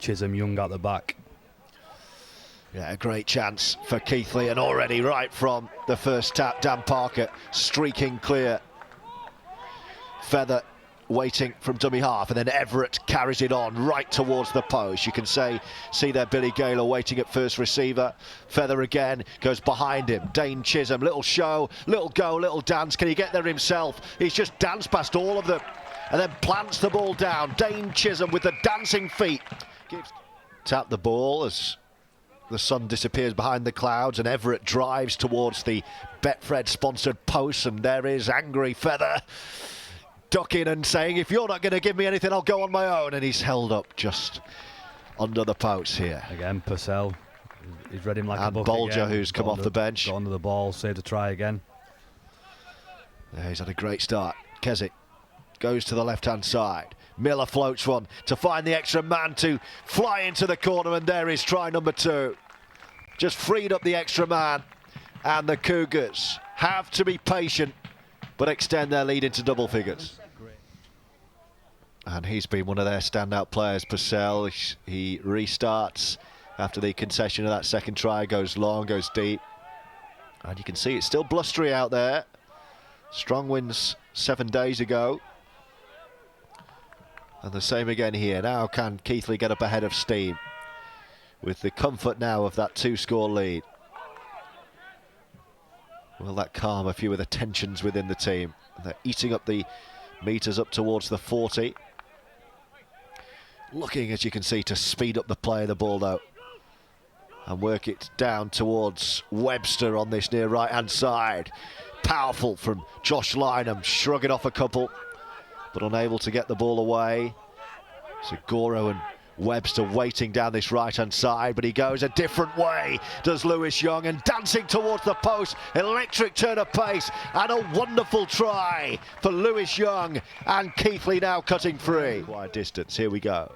Chisholm, Young at the back. Yeah, a great chance for Keighley, and already right from the first tap, Dan Parker streaking clear. Feather waiting from dummy half, and then Everett carries it on right towards the post. You can see there Billy Gaylor waiting at first receiver. Feather again goes behind him. Dane Chisholm, little show, little go, little dance. Can he get there himself? He's just danced past all of them and then plants the ball down. Dane Chisholm with the dancing feet. Tap the ball as the sun disappears behind the clouds, and Everett drives towards the Betfred sponsored post, and there is angry Feather ducking and saying, if you're not going to give me anything, I'll go on my own. And he's held up just under the post here. Again, Purcell, he's read him like a book. And Bolger, again, who's come off the bench. Got under the ball, saved a try again. Yeah, he's had a great start. Keswick goes to the left-hand side. Miller floats one to find the extra man to fly into the corner, and there is try number 2. Just freed up the extra man, and the Cougars have to be patient but extend their lead into double figures. And he's been one of their standout players, Purcell. He restarts after the concession of that second try, goes long, goes deep. And you can see it's still blustery out there. Strong winds 7 days ago. And the same again here. Now can Keighley get up ahead of steam with the comfort now of that 2-score lead? Will that calm a few of the tensions within the team? They're eating up the metres up towards the 40. Looking, as you can see, to speed up the play of the ball, though, and work it down towards Webster on this near right-hand side. Powerful from Josh Lynham, shrugging off a couple, but unable to get the ball away. So Goro and Webster waiting down this right-hand side, but he goes a different way, does Lewis Young, and dancing towards the post. Electric turn of pace, and a wonderful try for Lewis Young, and Keighley now cutting free. Wide distance, here we go.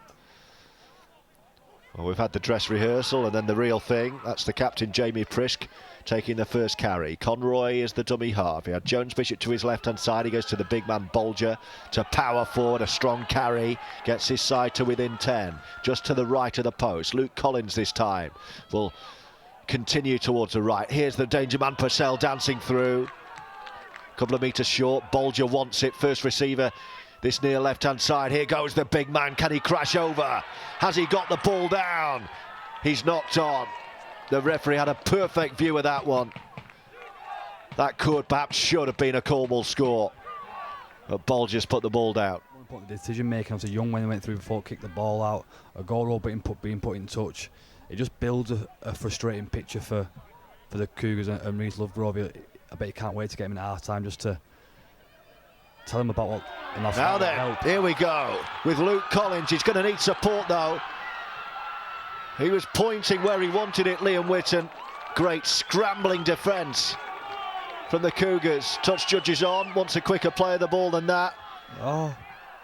Well, we've had the dress rehearsal and then the real thing. That's the captain, Jamie Prisk, taking the first carry. Conroy is the dummy half. He had Jones Bishop to his left-hand side. He goes to the big man, Bolger, to power forward. A strong carry. Gets his side to within 10. Just to the right of the post. Luke Collins this time will continue towards the right. Here's the danger man, Purcell, dancing through. Couple of metres short. Bolger wants it. First receiver. This near left-hand side. Here goes the big man. Can he crash over? Has he got the ball down? He's knocked on. The referee had a perfect view of that one. That could, perhaps should have been a Cornwall score. But Ball just put the ball down. The decision making of the Young when they went through before, kicked the ball out. A goal roll being put in touch. It just builds a frustrating picture for the Cougars and Reece Lovegrove. I bet you can't wait to get him in at half-time just to tell him about what... Now then, here we go with Luke Collins. He's going to need support, though. He was pointing where he wanted it, Liam Whitten. Great scrambling defence from the Cougars. Touch judges on, wants a quicker play of the ball than that. Oh,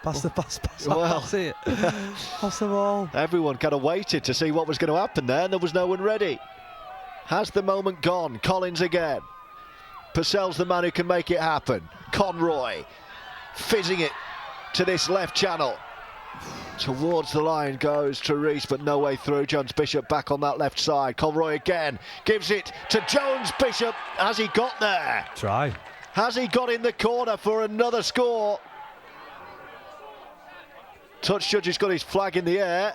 pass. Well, that's it. Pass the ball. Everyone kind of waited to see what was going to happen there, and there was no one ready. Has the moment gone? Collins again. Purcell's the man who can make it happen. Conroy fizzing it to this left channel. Towards the line goes Therese, but no way through. Jones Bishop back on that left side. Conroy again gives it to Jones Bishop. Has he got there? Try. Has he got in the corner for another score? Touch judge has got his flag in the air.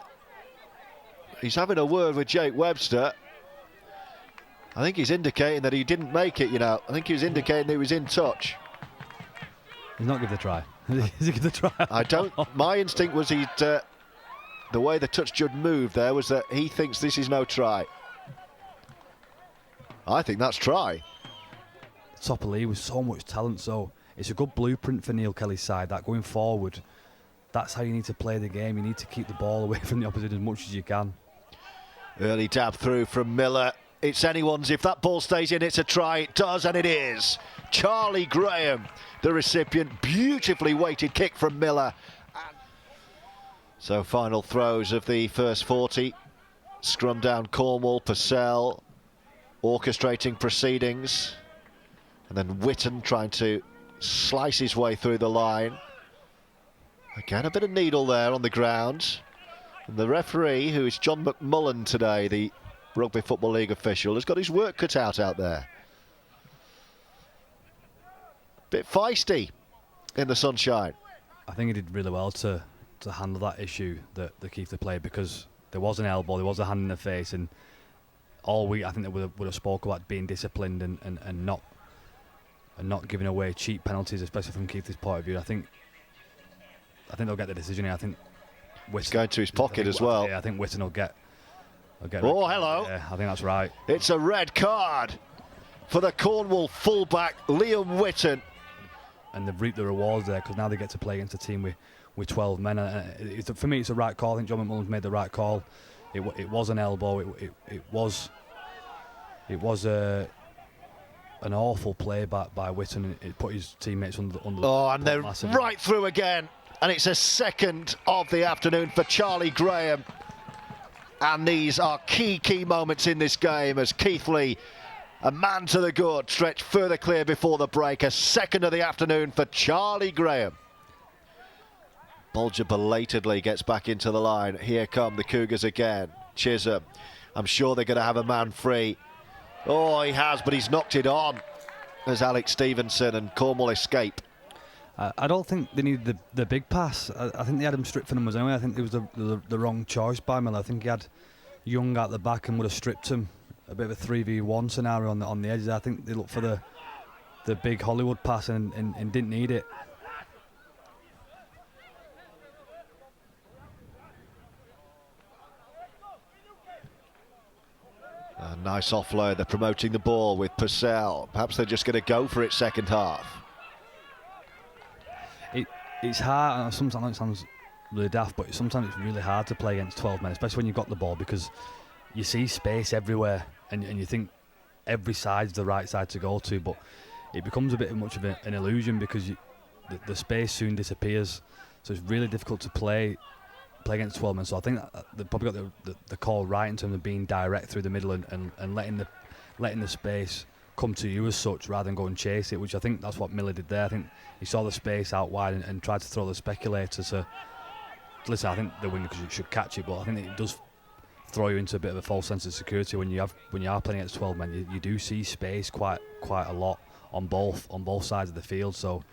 He's having a word with Jake Webster. I think he's indicating that he didn't make it, you know. I think he was indicating he was in touch. He's not give the try. Is he give the try? I don't. My instinct was the way the touch judge moved there was that he thinks this is no try. I think that's try. Top of league with so much talent, so it's a good blueprint for Neil Kelly's side. That going forward, that's how you need to play the game. You need to keep the ball away from the opposition as much as you can. Early dab through from Miller. It's anyone's. If that ball stays in, it's a try. It does, and it is. Charlie Graham, the recipient. Beautifully weighted kick from Miller. So final throws of the first 40. Scrum down Cornwall. Purcell orchestrating proceedings. And then Whitten trying to slice his way through the line. Again, a bit of needle there on the ground. The referee, who is John McMullen today, the Rugby Football League official, has got his work cut out there. Bit feisty in the sunshine. I think he did really well to handle that issue that Keighley played, because there was an elbow, there was a hand in the face, and all week I think they would have spoke about being disciplined and not giving away cheap penalties, especially from Keighley's point of view. I think they'll get the decision here. I think It's going to his pocket as well. Yeah, I think Witten will get. Oh, hello. Yeah, I think that's right. It's a red card for the Cornwall fullback, Liam Witten. And they've reaped the rewards there, because now they get to play against a team with 12 men. For me, it's the right call. I think John McMullen's made the right call. It was an elbow. It was an awful play by Witten. It put his teammates under. Oh, and they're massively. right through again. And it's a second of the afternoon for Charlie Graham. And these are key moments in this game as Keighley, a man to the good, stretched further clear before the break. A second of the afternoon for Charlie Graham. Bolger belatedly gets back into the line. Here come the Cougars again. Chisholm. I'm sure they're going to have a man free. Oh, he has, but he's knocked it on as Alex Stevenson and Cornwall escape. I don't think they needed the big pass. I think they had him stripped for numbers anyway. I think it was the wrong choice by Miller. I think he had Young at the back and would have stripped him. A bit of a 3v1 scenario on the edges. I think they looked for the big Hollywood pass and didn't need it. A nice offload. They're promoting the ball with Purcell. Perhaps they're just going to go for it second half. It's hard. Sometimes it sounds really daft, but sometimes it's really hard to play against 12 men, especially when you've got the ball, because you see space everywhere and you think every side's the right side to go to, but it becomes a bit much of an illusion, because the space soon disappears. So it's really difficult to play against 12 men. So I think that they've probably got the call right in terms of being direct through the middle and letting the space come to you as such, rather than go and chase it, which I think that's what Miller did there. I think he saw the space out wide and tried to throw the speculator to listen. I think the winger should catch it, but I think it does throw you into a bit of a false sense of security when you are playing against 12 men. You do see space quite a lot on both sides of the field, so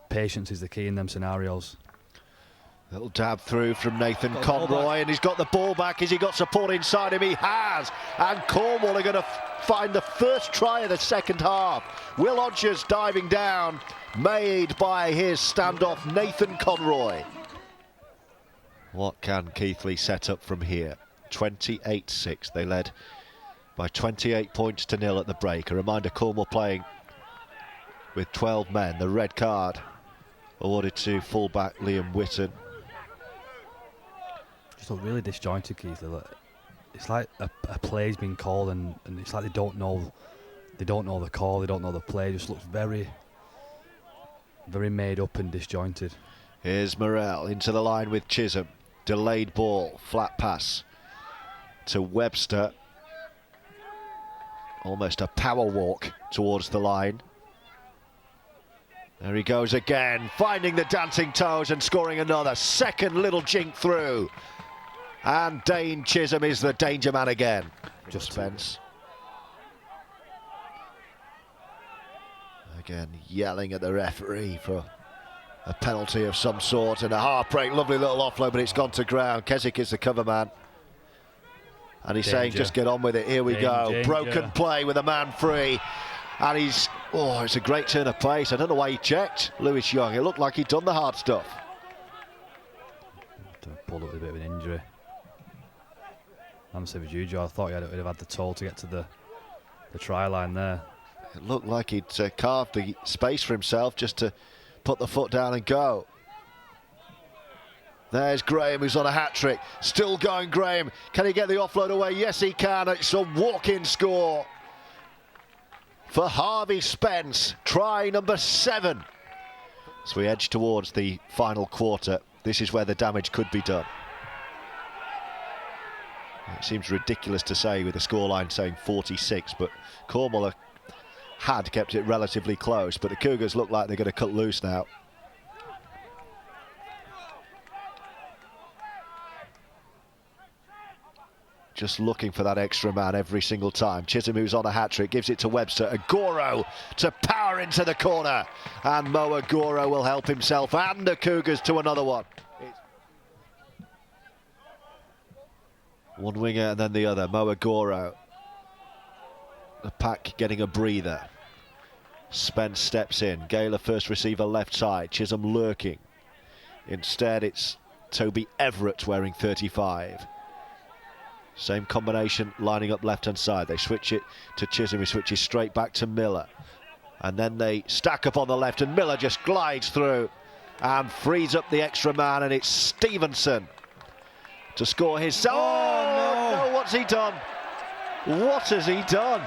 patience is the key in them scenarios. Little dab through from Nathan Conroy, and he's got the ball back. Has he got support inside him? He has. And Cornwall are going to find the first try of the second half. Will Odgers diving down, made by his standoff Nathan Conroy. What can Keighley set up from here? 28-6. They led by 28 points to 0 at the break. A reminder, Cornwall playing with 12 men. The red card awarded to fullback Liam Witten. Just look really disjointed, Keighley. It's like a play's been called and it's like they don't know the call, they don't know the play. It just looks very, very made up and disjointed. Here's Morrell into the line with Chisholm. Delayed ball, flat pass to Webster. Almost a power walk towards the line. There he goes again, finding the dancing toes and scoring another. Second little jink through. And Dane Chisholm is the danger man again. Just Spence. Again, yelling at the referee for a penalty of some sort, and a heartbreak. Lovely little offload, but it's gone to ground. Keswick is the cover man. And he's saying, just get on with it. Here we go. Broken play with a man free. And he's, it's a great turn of pace. I don't know why he checked Lewis Young. It looked like he'd done the hard stuff. Pulled up with a bit of an injury. I'm Juju. I thought he would have had the toll to get to the try line there. It looked like he'd carved the space for himself just to put the foot down and go. There's Graham, who's on a hat-trick. Still going, Graham. Can he get the offload away? Yes, he can. It's a walk-in score for Harvey Spence. Try number 7. As we edge towards the final quarter, this is where the damage could be done. It seems ridiculous to say with the scoreline saying 46, but Cornwall had kept it relatively close, but the Cougars look like they're going to cut loose now. just looking for that extra man every single time. Chisholm, who's on a hat-trick, gives it to Webster. Agoro to power into the corner. And Mo Agoro will help himself and the Cougars to another one. One winger and then the other. Mo Agoro. The pack getting a breather. Spence steps in. Gaylor first receiver left side. Chisholm lurking. Instead, it's Toby Everett wearing 35. Same combination lining up left-hand side. They switch it to Chisholm, who switches straight back to Miller. And then they stack up on the left, and Miller just glides through and frees up the extra man, and it's Stevenson to score his... Oh, no, what's he done? What has he done?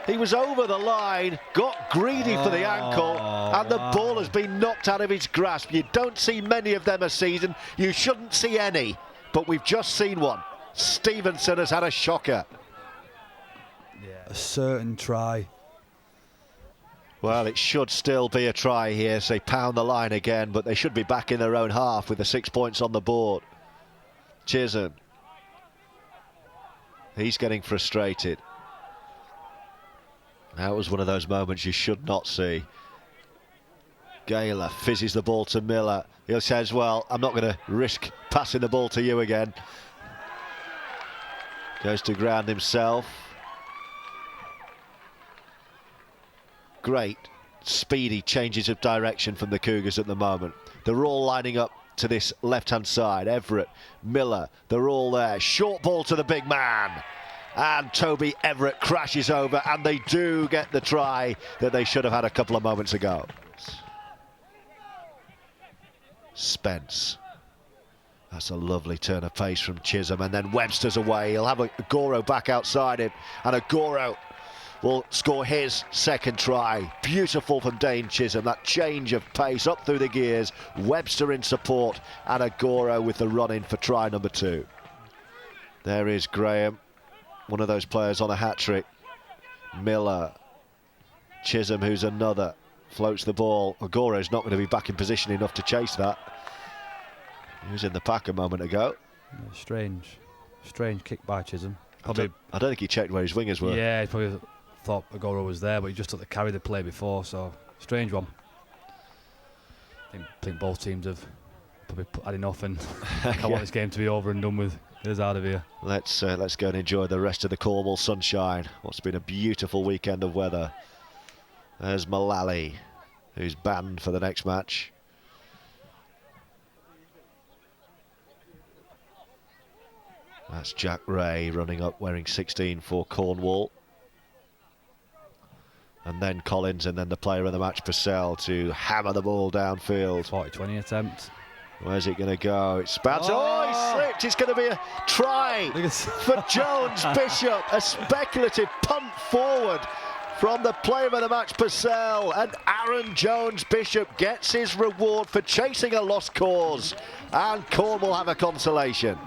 He was over the line, got greedy for the ankle, and the ball has been knocked out of his grasp. You don't see many of them a season. You shouldn't see any, but we've just seen one. Stevenson has had a shocker. Yeah, a certain try. Well, it should still be a try here, so they pound the line again, but they should be back in their own half with the 6 points on the board. Chisholm. He's getting frustrated. That was one of those moments you should not see. Gaylor fizzes the ball to Miller. He says, well, I'm not going to risk passing the ball to you again. Goes to ground himself. Great, speedy changes of direction from the Cougars at the moment. They're all lining up to this left-hand side. Everett, Miller, they're all there. Short ball to the big man. And Toby Everett crashes over, and they do get the try that they should have had a couple of moments ago. Spence. That's a lovely turn of pace from Chisholm, and then Webster's away. He'll have Agoro back outside him, and Agoro will score his second try. Beautiful from Dane Chisholm, that change of pace up through the gears. Webster in support, and Agoro with the run-in for try number 2. There is Graham, one of those players on a hat-trick. Miller. Chisholm, who's another, floats the ball. Agoro's not going to be back in position enough to chase that. He was in the pack a moment ago. Yeah, strange kick by Chisholm. I don't think he checked where his wingers were. Yeah, he probably thought Agoro was there, but he just took the carry the play before, so strange one. I think both teams have probably had enough and I want this game to be over and done with. Get us out of here. Let's go and enjoy the rest of the Cornwall sunshine. What's been a beautiful weekend of weather. There's Mullally, who's banned for the next match. That's Jack Ray running up wearing 16 for Cornwall. And then Collins, and then the player of the match, Purcell, to hammer the ball downfield. 40-20 attempt. Where's it going to go? It's bounced. Oh, he slipped. It's going to be a try for Jones Bishop. A speculative punt forward from the player of the match, Purcell. And Aaron Jones Bishop gets his reward for chasing a lost cause. And Cornwall have a consolation.